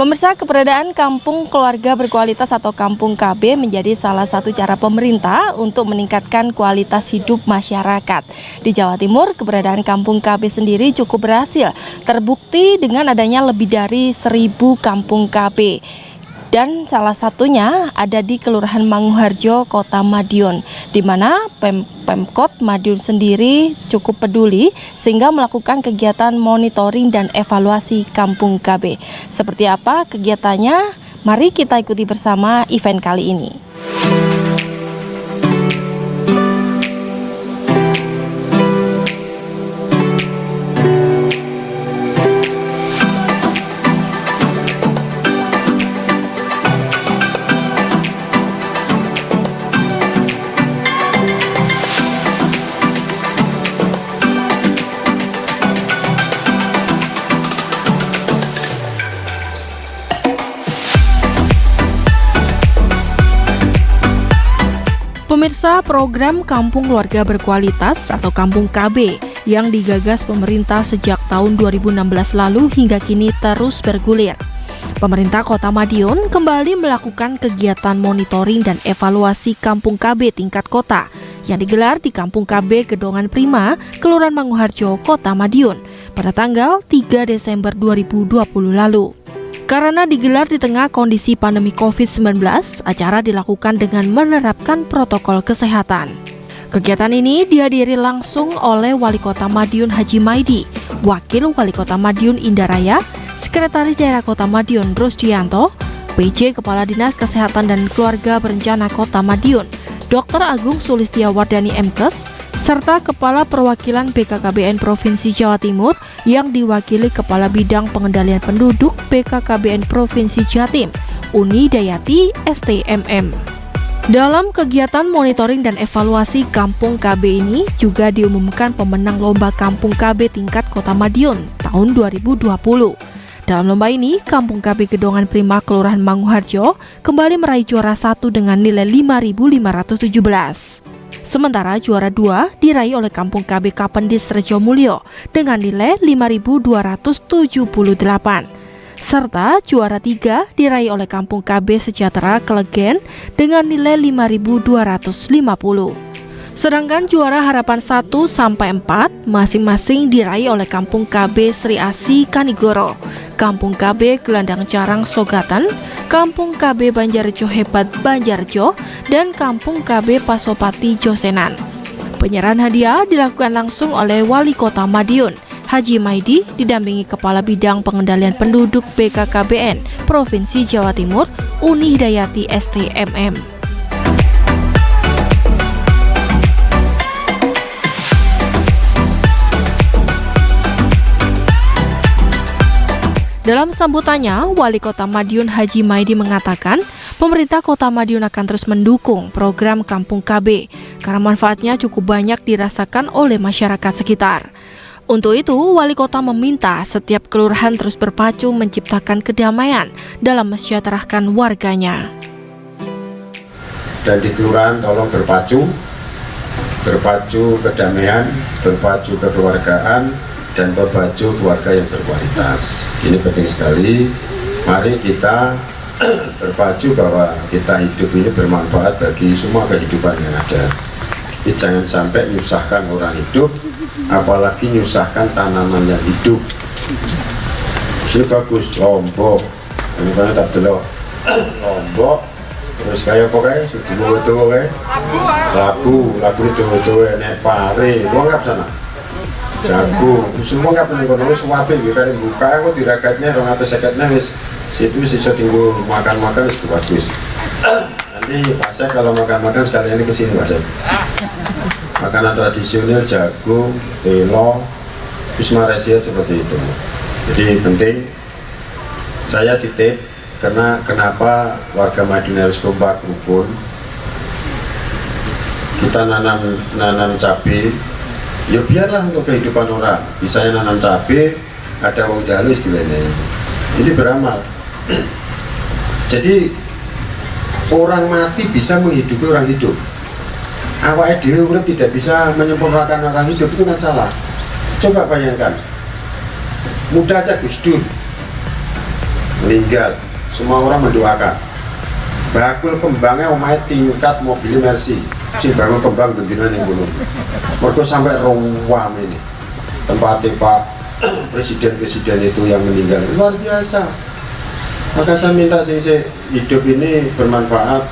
Pemirsa, keberadaan kampung keluarga berkualitas atau kampung KB menjadi salah satu cara pemerintah untuk meningkatkan kualitas hidup masyarakat. Di Jawa Timur, keberadaan kampung KB sendiri cukup berhasil, terbukti dengan adanya lebih dari 1.000 kampung KB. Dan salah satunya ada di Kelurahan Manguharjo, Kota Madiun, di mana Pemkot Madiun sendiri cukup peduli sehingga melakukan kegiatan monitoring dan evaluasi kampung KB. Seperti apa kegiatannya? Mari kita ikuti bersama event kali ini. Pemirsa, program Kampung Keluarga Berkualitas atau Kampung KB yang digagas pemerintah sejak tahun 2016 lalu hingga kini terus bergulir. Pemerintah Kota Madiun kembali melakukan kegiatan monitoring dan evaluasi Kampung KB tingkat kota yang digelar di Kampung KB Gedongan Prima, Kelurahan Manguharjo, Kota Madiun pada tanggal 3 Desember 2020 lalu. Karena digelar di tengah kondisi pandemi COVID-19, acara dilakukan dengan menerapkan protokol kesehatan. Kegiatan ini dihadiri langsung oleh Wali Kota Madiun Haji Maidi, Wakil Wali Kota Madiun Indaraya, Sekretaris Daerah Kota Madiun Rusdianto, PJ Kepala Dinas Kesehatan dan Keluarga Berencana Kota Madiun, Dr. Agung Sulistiawardani Mkes, serta Kepala Perwakilan BKKBN Provinsi Jawa Timur yang diwakili Kepala Bidang Pengendalian Penduduk BKKBN Provinsi Jatim, Uni Dayati STMM. Dalam kegiatan monitoring dan evaluasi Kampung KB ini juga diumumkan pemenang Lomba Kampung KB tingkat Kota Madiun tahun 2020. Dalam lomba ini, Kampung KB Gedongan Prima Kelurahan Manguharjo kembali meraih juara 1 dengan nilai 5.517. Sementara juara 2 diraih oleh Kampung KB Kapendis Rejomulyo dengan nilai 5.278. Serta juara 3 diraih oleh Kampung KB Sejahtera Kelegen dengan nilai 5.250. Sedangkan juara harapan 1 sampai 4 masing-masing diraih oleh Kampung KB Sri Asi Kanigoro, Kampung KB Gelandang Carang Sogatan, Kampung KB Banjarjo Hebat Banjarjo, dan Kampung KB Pasopati Josenan. Penyerahan hadiah dilakukan langsung oleh Wali Kota Madiun, Haji Maidi, didampingi Kepala Bidang Pengendalian Penduduk BKKBN Provinsi Jawa Timur, Uni Dayati STMM. Dalam sambutannya, Wali Kota Madiun Haji Maidi mengatakan, pemerintah Kota Madiun akan terus mendukung program Kampung KB karena manfaatnya cukup banyak dirasakan oleh masyarakat sekitar. Untuk itu, Wali Kota meminta setiap kelurahan terus berpacu menciptakan kedamaian dalam mensejahterakan warganya. Dan di kelurahan tolong berpacu kedamaian, berpacu kekeluargaan, dan berpacu keluarga yang berkualitas. Ini penting sekali. Mari kita berpacu bahwa kita hidup ini bermanfaat bagi semua kehidupan yang ada. Jadi jangan sampai menyusahkan orang hidup, apalagi menyusahkan tanaman yang hidup. Ini bagus, Lombok. Ini kan tak delok Lombok. Terus kayak apa kayak sudah tuh kayak labu itu nek pare, lu anggap sana. Jagung, semua nggak pernah ekonomis wape gitu kan buka aku dirakatnya 250 wis situ bisa tinggal makan wis bagus. Nanti Pasek kalau makan sekalian ini kesini Pasek. Makanan tradisional jagung, telo, Malaysia seperti itu. Jadi penting saya titip karena kenapa warga Madiun harus kompak rukun. Kita nanam cabai. Ya biarlah untuk kehidupan orang, bisa nanam cabai, ada wong jalus gimana ini beramal. Jadi orang mati bisa menghidupi orang hidup. Awake dhewe urip tidak bisa menyempurnakan orang hidup, itu kan salah. Coba bayangkan, muda aja Gus Dur, meninggal, semua orang mendoakan. Bakul kembangnya omahe tingkat mobil Mercy, si bakul kembang bendina ning kono. Mergo sampai rongwam ini. Tempatnya Pak Presiden itu yang meninggal luar biasa. Maka saya minta sing hidup ini bermanfaat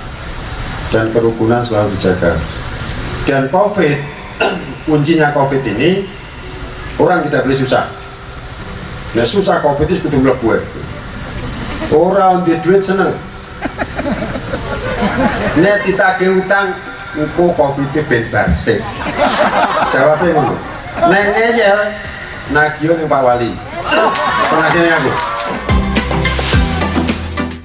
dan kerukunan selalu dijaga. Dan COVID, kuncinya COVID ini orang tidak boleh susah. Nah susah COVID itu kudu mlebu. Orang di duit seneng. Nek ditagih utang, engko COVID ben barsik. Jawabnya ngono. Nek ngeyel, nagih ning Pak Wali. Penagihne aku.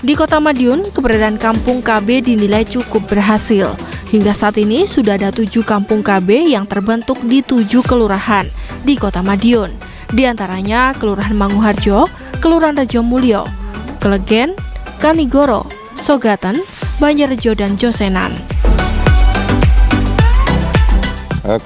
Di Kota Madiun, keberadaan Kampung KB dinilai cukup berhasil. Hingga saat ini sudah ada 7 Kampung KB yang terbentuk di 7 kelurahan di Kota Madiun. Di antaranya Kelurahan Manguharjo, Kelurahan Rejomulyo, Klegen, Kanigoro, Sogatan, Banjarjo, dan Josenan.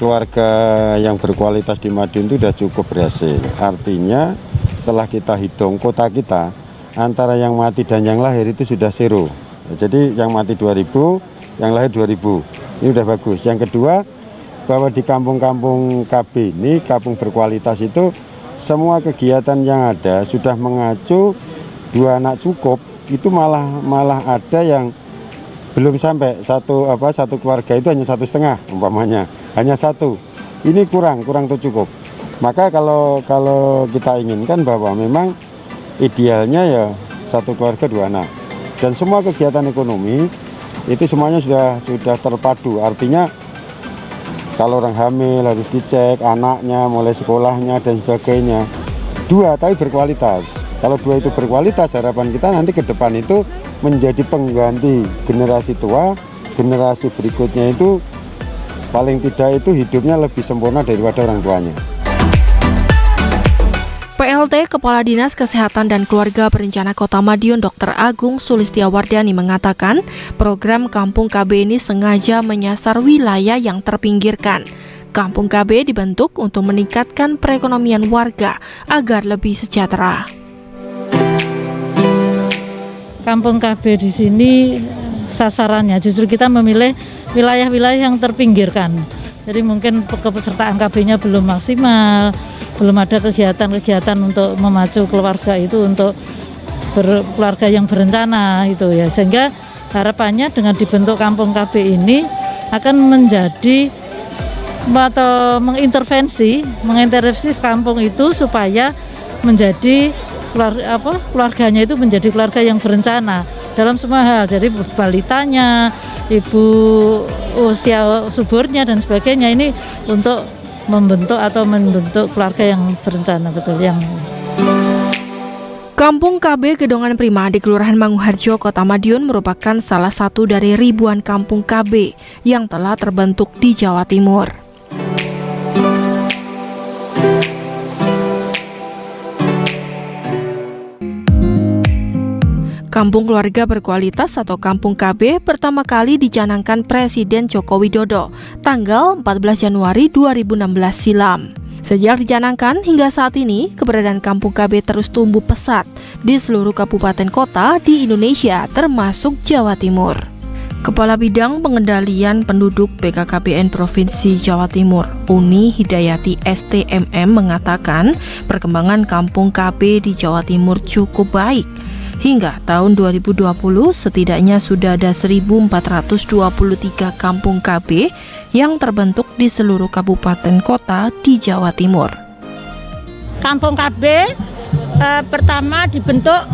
Keluarga yang berkualitas di Madiun itu sudah cukup berhasil. Artinya setelah kita hitung kota kita, antara yang mati dan yang lahir itu sudah zero. Jadi yang mati 2000, yang lahir 2000. Ini udah bagus. Yang kedua, bahwa di kampung-kampung KB ini, kampung berkualitas itu, semua kegiatan yang ada sudah mengacu 2 anak cukup. Itu malah ada yang belum sampai satu keluarga itu hanya 1,5 umpamanya, hanya 1. Ini kurang tuh cukup. Maka kalau kita inginkan bahwa memang idealnya ya 1 keluarga 2 anak, dan semua kegiatan ekonomi itu semuanya sudah terpadu. Artinya kalau orang hamil harus dicek anaknya, mulai sekolahnya dan sebagainya. 2 tapi berkualitas. Kalau 2 itu berkualitas, harapan kita nanti ke depan itu menjadi pengganti generasi tua, generasi berikutnya itu paling tidak itu hidupnya lebih sempurna daripada orang tuanya. PLT Kepala Dinas Kesehatan dan Keluarga Berencana Kota Madiun Dr. Agung Sulistiawardani mengatakan program Kampung KB ini sengaja menyasar wilayah yang terpinggirkan. Kampung KB dibentuk untuk meningkatkan perekonomian warga agar lebih sejahtera. Kampung KB di sini sasarannya justru kita memilih wilayah-wilayah yang terpinggirkan. Jadi mungkin kepesertaan KB-nya belum maksimal, belum ada kegiatan-kegiatan untuk memacu keluarga itu untuk keluarga yang berencana itu ya. Sehingga harapannya dengan dibentuk Kampung KB ini akan menjadi atau mengintervensi kampung itu supaya menjadi keluarganya itu menjadi keluarga yang berencana dalam semua hal. Jadi balitanya, ibu usia suburnya dan sebagainya ini untuk membentuk keluarga yang berencana betul yang. Kampung KB Gedongan Prima di Kelurahan Manguharjo, Kota Madiun merupakan salah satu dari ribuan kampung KB yang telah terbentuk di Jawa Timur. Kampung Keluarga Berkualitas atau Kampung KB pertama kali dicanangkan Presiden Joko Widodo tanggal 14 Januari 2016 silam. Sejak dicanangkan hingga saat ini, keberadaan Kampung KB terus tumbuh pesat di seluruh kabupaten kota di Indonesia termasuk Jawa Timur. Kepala Bidang Pengendalian Penduduk BKKBN Provinsi Jawa Timur, Uni Hidayati STMM mengatakan perkembangan Kampung KB di Jawa Timur cukup baik. Hingga tahun 2020 setidaknya sudah ada 1.423 kampung KB yang terbentuk di seluruh kabupaten kota di Jawa Timur. Kampung KB pertama dibentuk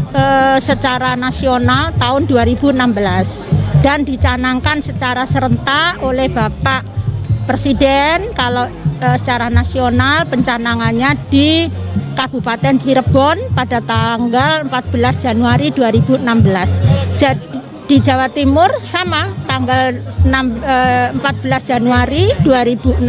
secara nasional tahun 2016 dan dicanangkan secara serentak oleh Bapak Presiden. Kalau secara nasional pencanangannya di Kabupaten Cirebon pada tanggal 14 Januari 2016. Jadi di Jawa Timur sama tanggal 14 Januari 2016,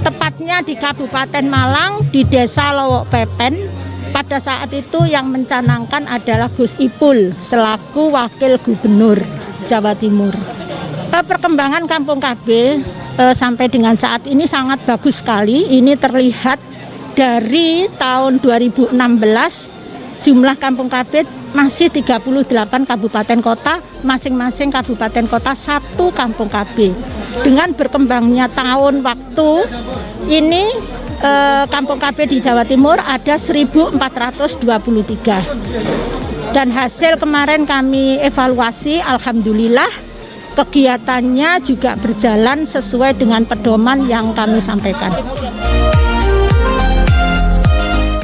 tepatnya di Kabupaten Malang di Desa Lowok Pepen. Pada saat itu yang mencanangkan adalah Gus Ipul selaku Wakil Gubernur Jawa Timur. Perkembangan Kampung KB sampai dengan saat ini sangat bagus sekali. Ini terlihat dari tahun 2016 jumlah Kampung KB masih 38 kabupaten kota, masing-masing kabupaten kota 1 kampung KB. Dengan berkembangnya tahun waktu ini kampung KB di Jawa Timur ada 1423. Dan hasil kemarin kami evaluasi, alhamdulillah kegiatannya juga berjalan sesuai dengan pedoman yang kami sampaikan.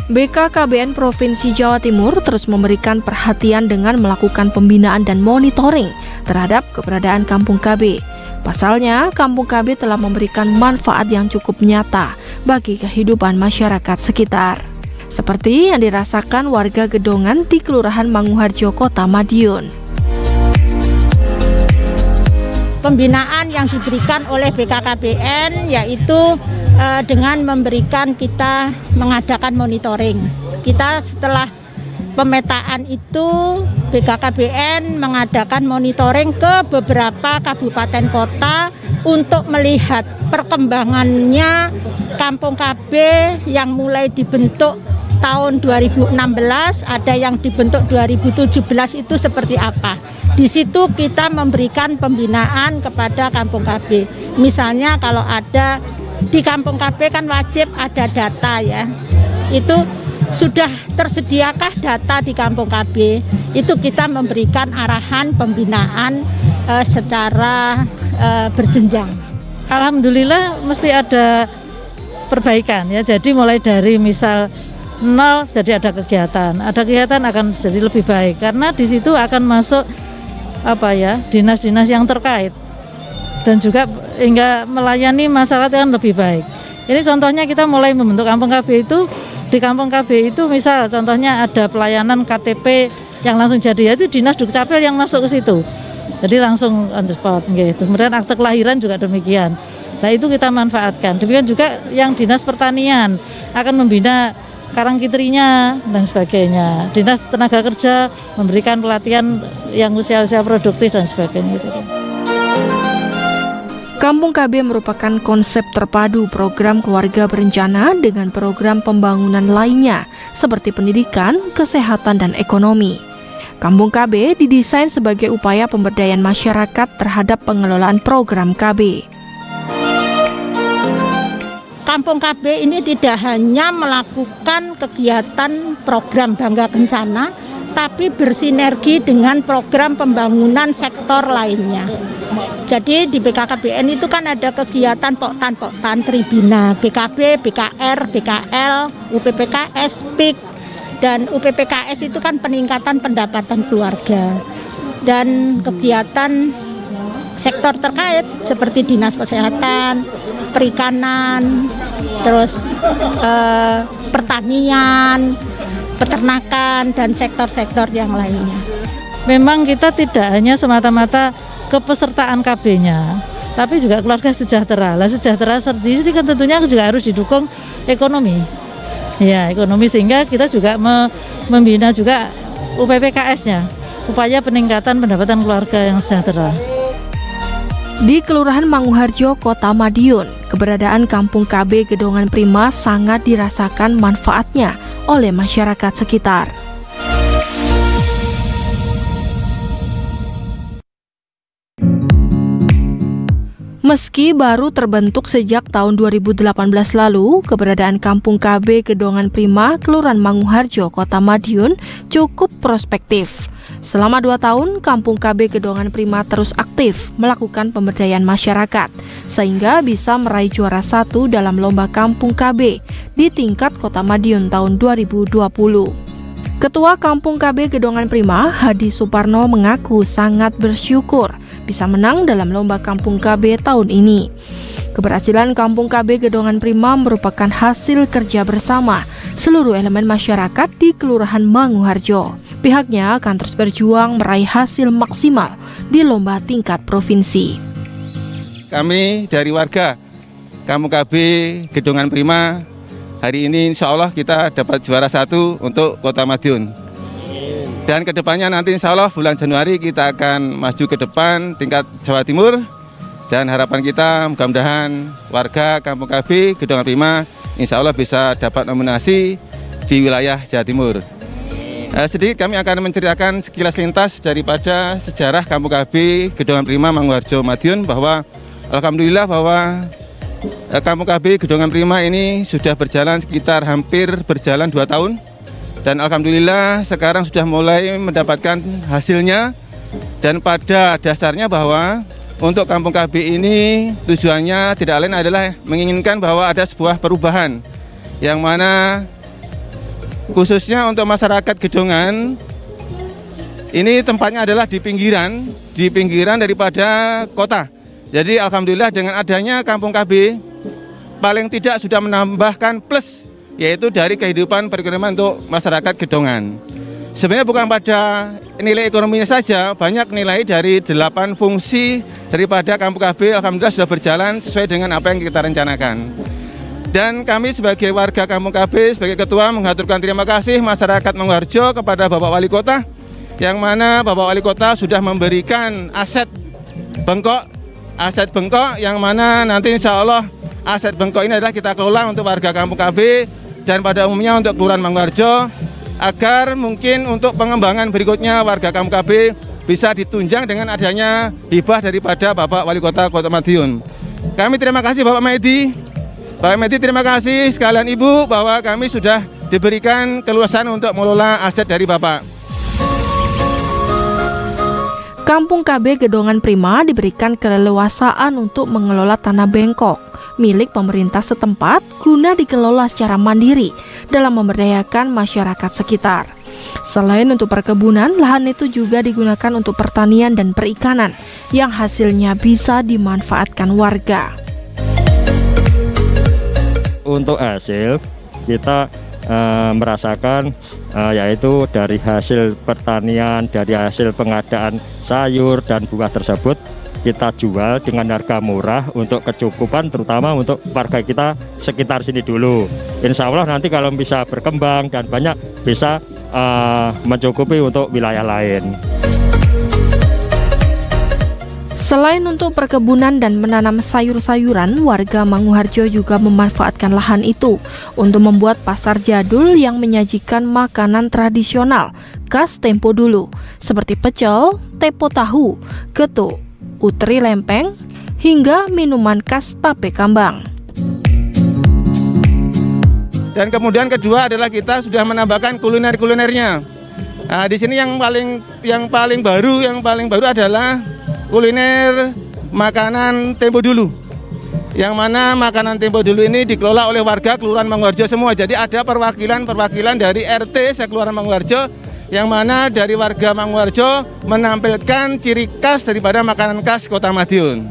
BKKBN Provinsi Jawa Timur terus memberikan perhatian dengan melakukan pembinaan dan monitoring terhadap keberadaan Kampung KB. Pasalnya, Kampung KB telah memberikan manfaat yang cukup nyata bagi kehidupan masyarakat sekitar. Seperti yang dirasakan warga Gedongan di Kelurahan Manguharjo, Kota Madiun. Pembinaan yang diberikan oleh BKKBN yaitu dengan memberikan kita mengadakan monitoring. Kita setelah pemetaan itu BKKBN mengadakan monitoring ke beberapa kabupaten kota untuk melihat perkembangannya Kampung KB yang mulai dibentuk tahun 2016, ada yang dibentuk 2017 itu seperti apa. Di situ kita memberikan pembinaan kepada Kampung KB. Misalnya kalau ada di Kampung KB kan wajib ada data ya. Itu sudah tersediakah data di Kampung KB? Itu kita memberikan arahan pembinaan secara berjenjang. Alhamdulillah mesti ada perbaikan ya. Jadi mulai dari misal 0 jadi ada kegiatan akan jadi lebih baik karena di situ akan masuk dinas-dinas yang terkait dan juga hingga melayani masyarakat yang lebih baik. Ini contohnya kita mulai membentuk Kampung KB itu, di Kampung KB itu misal contohnya ada pelayanan KTP yang langsung jadi, yaitu Dinas Dukcapil yang masuk ke situ. Jadi langsung on the spot gitu. Kemudian akte kelahiran juga demikian. Nah itu kita manfaatkan. Demikian juga yang Dinas Pertanian akan membina karangkitrinya dan sebagainya. Dinas Tenaga Kerja memberikan pelatihan yang usia-usia produktif dan sebagainya. Kampung KB merupakan konsep terpadu program keluarga berencana dengan program pembangunan lainnya seperti pendidikan, kesehatan, dan ekonomi. Kampung KB didesain sebagai upaya pemberdayaan masyarakat terhadap pengelolaan program KB. Kampung KB ini tidak hanya melakukan kegiatan program Bangga Kencana, tapi bersinergi dengan program pembangunan sektor lainnya. Jadi di BKKBN itu kan ada kegiatan Poktan Tribina, BKB, BKR, BKL, UPPKS, PIK, dan UPPKS itu kan peningkatan pendapatan keluarga. Dan kegiatan sektor terkait seperti Dinas Kesehatan, Perikanan, terus pertanian, peternakan, dan sektor-sektor yang lainnya. Memang kita tidak hanya semata-mata kepesertaan KB-nya, tapi juga keluarga sejahtera. Lah sejahtera sendiri kan tentunya juga harus didukung ekonomi. Ya, ekonomi sehingga kita juga membina juga UPPKS-nya, upaya peningkatan pendapatan keluarga yang sejahtera. Di Kelurahan Manguharjo, Kota Madiun, keberadaan Kampung KB Gedongan Prima sangat dirasakan manfaatnya oleh masyarakat sekitar. Meski baru terbentuk sejak tahun 2018 lalu, keberadaan Kampung KB Gedongan Prima, Kelurahan Manguharjo, Kota Madiun cukup prospektif. Selama 2 tahun, Kampung KB Gedongan Prima terus aktif melakukan pemberdayaan masyarakat, sehingga bisa meraih juara 1 dalam Lomba Kampung KB di tingkat Kota Madiun tahun 2020. Ketua Kampung KB Gedongan Prima, Hadi Suparno, mengaku sangat bersyukur bisa menang dalam Lomba Kampung KB tahun ini. Keberhasilan Kampung KB Gedongan Prima merupakan hasil kerja bersama seluruh elemen masyarakat di Kelurahan Manguharjo. Pihaknya akan terus berjuang meraih hasil maksimal di lomba tingkat provinsi. Kami dari warga Kampung KB Gedongan Prima, hari ini insya Allah kita dapat juara 1 untuk Kota Madiun. Dan kedepannya nanti insya Allah bulan Januari kita akan maju ke depan tingkat Jawa Timur. Dan harapan kita mudah-mudahan warga Kampung KB Gedongan Prima insya Allah bisa dapat nominasi di wilayah Jawa Timur. Sedikit kami akan menceritakan sekilas lintas daripada sejarah Kampung KB Gedongan Prima Manguharjo Madiun, bahwa alhamdulillah bahwa Kampung KB Gedongan Prima ini sudah berjalan sekitar hampir 2 tahun, dan alhamdulillah sekarang sudah mulai mendapatkan hasilnya. Dan pada dasarnya bahwa untuk Kampung KB ini tujuannya tidak lain adalah menginginkan bahwa ada sebuah perubahan yang mana khususnya untuk masyarakat Gedongan ini tempatnya adalah di pinggiran daripada kota. Jadi alhamdulillah dengan adanya Kampung KB paling tidak sudah menambahkan plus, yaitu dari kehidupan perekonomian untuk masyarakat Gedongan. Sebenarnya bukan pada nilai ekonominya saja, banyak nilai dari 8 fungsi daripada Kampung KB alhamdulillah sudah berjalan sesuai dengan apa yang kita rencanakan. Dan kami sebagai warga Kampung KB, sebagai ketua, mengaturkan terima kasih masyarakat Manguharjo kepada Bapak Wali Kota, yang mana Bapak Wali Kota sudah memberikan aset bengkok yang mana nanti insya Allah aset bengkok ini adalah kita kelola untuk warga Kampung KB dan pada umumnya untuk Kelurahan Manguharjo, agar mungkin untuk pengembangan berikutnya warga Kampung KB bisa ditunjang dengan adanya hibah daripada Bapak Wali Kota Kota Madiun. Kami terima kasih Bapak Medi. Bapak Medi terima kasih, sekalian Ibu, bahwa kami sudah diberikan keluasan untuk mengelola aset dari Bapak. Kampung KB Gedongan Prima diberikan keleluasaan untuk mengelola tanah bengkok milik pemerintah setempat guna dikelola secara mandiri dalam memberdayakan masyarakat sekitar. Selain untuk perkebunan, lahan itu juga digunakan untuk pertanian dan perikanan yang hasilnya bisa dimanfaatkan warga. Untuk hasil kita merasakan yaitu dari hasil pertanian, dari hasil pengadaan sayur dan buah tersebut kita jual dengan harga murah untuk kecukupan, terutama untuk warga kita sekitar sini dulu. Insya Allah nanti kalau bisa berkembang dan banyak bisa mencukupi untuk wilayah lain. Selain untuk perkebunan dan menanam sayur-sayuran, warga Manguharjo juga memanfaatkan lahan itu untuk membuat pasar jadul yang menyajikan makanan tradisional khas tempo dulu, seperti pecel, tepo tahu, getuk, utri lempeng, hingga minuman khas tape kambang. Dan kemudian kedua adalah kita sudah menambahkan kuliner-kulinernya. Nah, di sini yang paling baru adalah kuliner makanan tempo dulu, yang mana makanan tempo dulu ini dikelola oleh warga Kelurahan Manguharjo semua. Jadi ada perwakilan dari RT sekelurahan Manguharjo, yang mana dari warga Manguharjo menampilkan ciri khas daripada makanan khas Kota Madiun.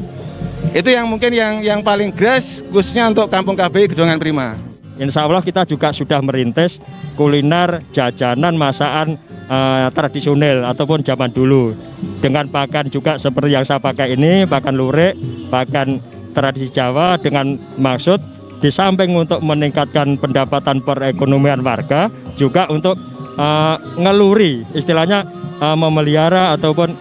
Itu yang mungkin yang paling khas khususnya untuk Kampung KB Gedongan Prima. Insya Allah kita juga sudah merintis kuliner jajanan masakan tradisional ataupun zaman dulu, dengan pakan juga seperti yang saya pakai ini, pakan lurik, pakan tradisi Jawa, dengan maksud di samping untuk meningkatkan pendapatan perekonomian warga, juga untuk ngeluri, istilahnya memelihara ataupun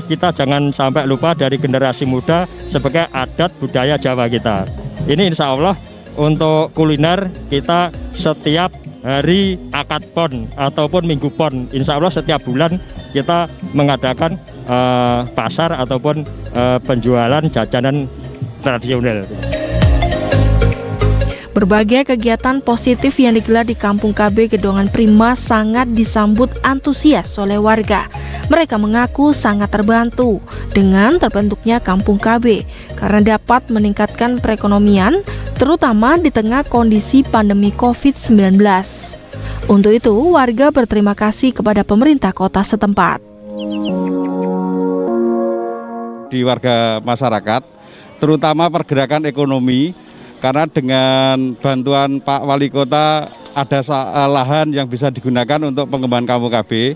kita jangan sampai lupa dari generasi muda sebagai adat budaya Jawa kita. Ini insya Allah untuk kuliner kita setiap hari akad pon ataupun minggu pon, insya Allah setiap bulan kita mengadakan pasar ataupun penjualan jajanan tradisional. Berbagai kegiatan positif yang digelar di Kampung KB Gedongan Prima sangat disambut antusias oleh warga. Mereka mengaku sangat terbantu dengan terbentuknya Kampung KB karena dapat meningkatkan perekonomian, terutama di tengah kondisi pandemi COVID-19. Untuk itu, warga berterima kasih kepada pemerintah kota setempat. Di warga masyarakat, terutama pergerakan ekonomi, karena dengan bantuan Pak Wali Kota ada lahan yang bisa digunakan untuk pengembangan Kampung KB.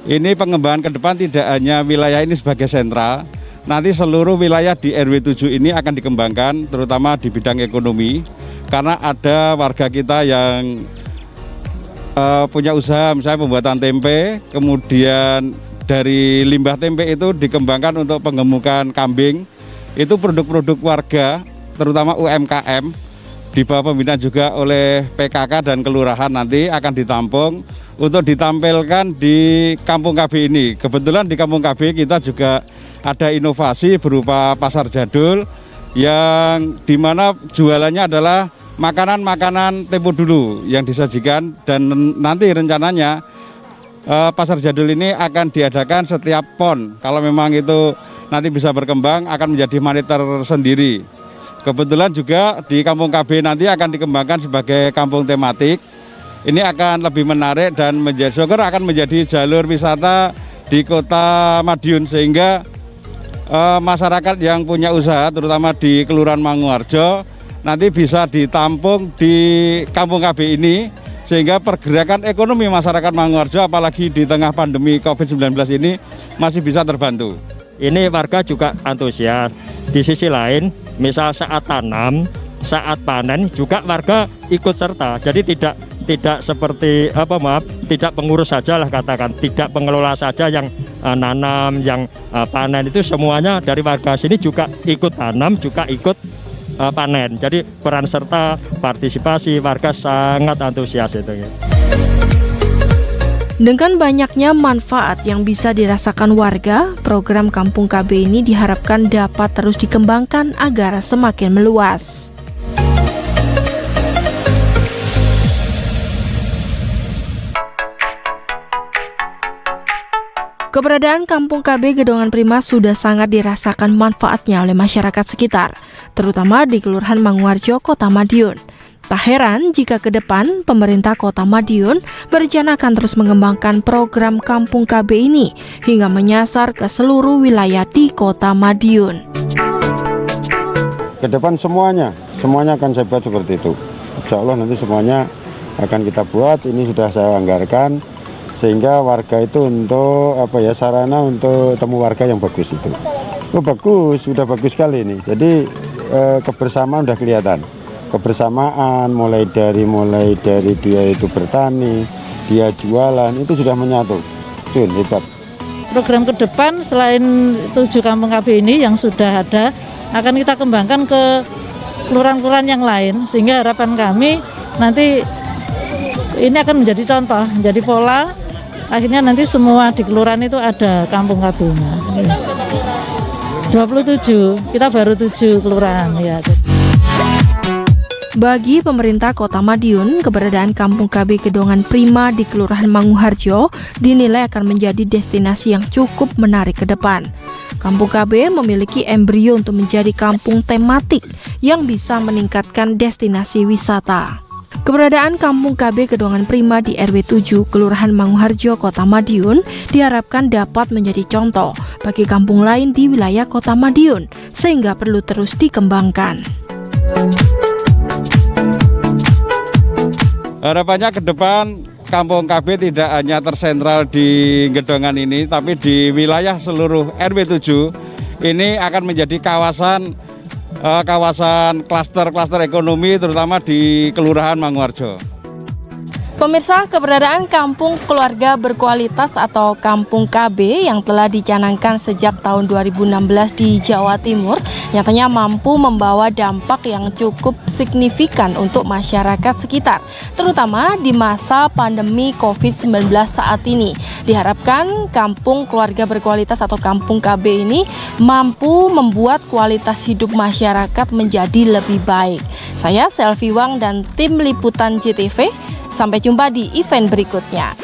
Ini pengembangan ke depan tidak hanya wilayah ini sebagai sentra, nanti seluruh wilayah di RW 7 ini akan dikembangkan, terutama di bidang ekonomi, karena ada warga kita yang punya usaha, misalnya pembuatan tempe, kemudian dari limbah tempe itu dikembangkan untuk penggemukan kambing. Itu produk-produk warga, terutama UMKM, di bawah pembinaan juga oleh PKK dan kelurahan nanti akan ditampung untuk ditampilkan di Kampung KB ini. Kebetulan di Kampung KB kita juga ada inovasi berupa pasar jadul yang dimana jualannya adalah makanan-makanan tempo dulu yang disajikan, dan nanti rencananya pasar jadul ini akan diadakan setiap PON. Kalau memang itu nanti bisa berkembang akan menjadi monitor sendiri. Kebetulan juga di Kampung KB nanti akan dikembangkan sebagai kampung tematik. Ini akan lebih menarik dan akan menjadi jalur wisata di Kota Madiun, sehingga masyarakat yang punya usaha terutama di Kelurahan Manguharjo nanti bisa ditampung di Kampung KB ini, sehingga pergerakan ekonomi masyarakat Manguharjo apalagi di tengah pandemi COVID-19 ini masih bisa terbantu. Ini warga juga antusias. Di sisi lain, misal saat tanam, saat panen juga warga ikut serta. Jadi tidak seperti tidak pengurus saja lah katakan, tidak pengelola saja yang nanam, yang panen, itu semuanya dari warga sini juga ikut tanam, juga ikut panen. Jadi peran serta partisipasi warga sangat antusias itu ya. Dengan banyaknya manfaat yang bisa dirasakan warga, program Kampung KB ini diharapkan dapat terus dikembangkan agar semakin meluas. Keberadaan Kampung KB Gedongan Prima sudah sangat dirasakan manfaatnya oleh masyarakat sekitar, terutama di Kelurahan Manguharjo, Kota Madiun. Tak heran jika ke depan pemerintah Kota Madiun berencana akan terus mengembangkan program Kampung KB ini hingga menyasar ke seluruh wilayah di Kota Madiun. Ke depan semuanya akan saya buat seperti itu. Insya Allah nanti semuanya akan kita buat, ini sudah saya anggarkan, sehingga warga itu untuk sarana untuk temu warga yang bagus itu. Oh bagus, sudah bagus sekali ini. Jadi kebersamaan sudah kelihatan. Kebersamaan mulai dari dia itu bertani, dia jualan, itu sudah menyatu. Hebat. Program ke depan selain 7 Kampung KB ini yang sudah ada, akan kita kembangkan ke kelurahan-kelurahan yang lain, sehingga harapan kami nanti ini akan menjadi contoh, menjadi pola. Akhirnya nanti semua di kelurahan itu ada Kampung KB-nya. 27, kita baru 7 kelurahan ya. Bagi pemerintah Kota Madiun, keberadaan Kampung KB Gedongan Prima di Kelurahan Manguharjo dinilai akan menjadi destinasi yang cukup menarik ke depan. Kampung KB memiliki embrio untuk menjadi kampung tematik yang bisa meningkatkan destinasi wisata. Keberadaan Kampung KB Gedongan Prima di RW 7 Kelurahan Manguharjo, Kota Madiun diharapkan dapat menjadi contoh bagi kampung lain di wilayah Kota Madiun, sehingga perlu terus dikembangkan. Harapannya ke depan Kampung KB tidak hanya tersentral di Gedongan ini, tapi di wilayah seluruh RW 7 ini akan menjadi kawasan klaster ekonomi, terutama di Kelurahan Manguharjo. Pemirsa, keberadaan Kampung Keluarga Berkualitas atau Kampung KB yang telah dicanangkan sejak tahun 2016 di Jawa Timur nyatanya mampu membawa dampak yang cukup signifikan untuk masyarakat sekitar, terutama di masa pandemi COVID-19 saat ini. Diharapkan Kampung Keluarga Berkualitas atau Kampung KB ini mampu membuat kualitas hidup masyarakat menjadi lebih baik. Saya Selvi Wang dan tim liputan JTV. Sampai jumpa di event berikutnya.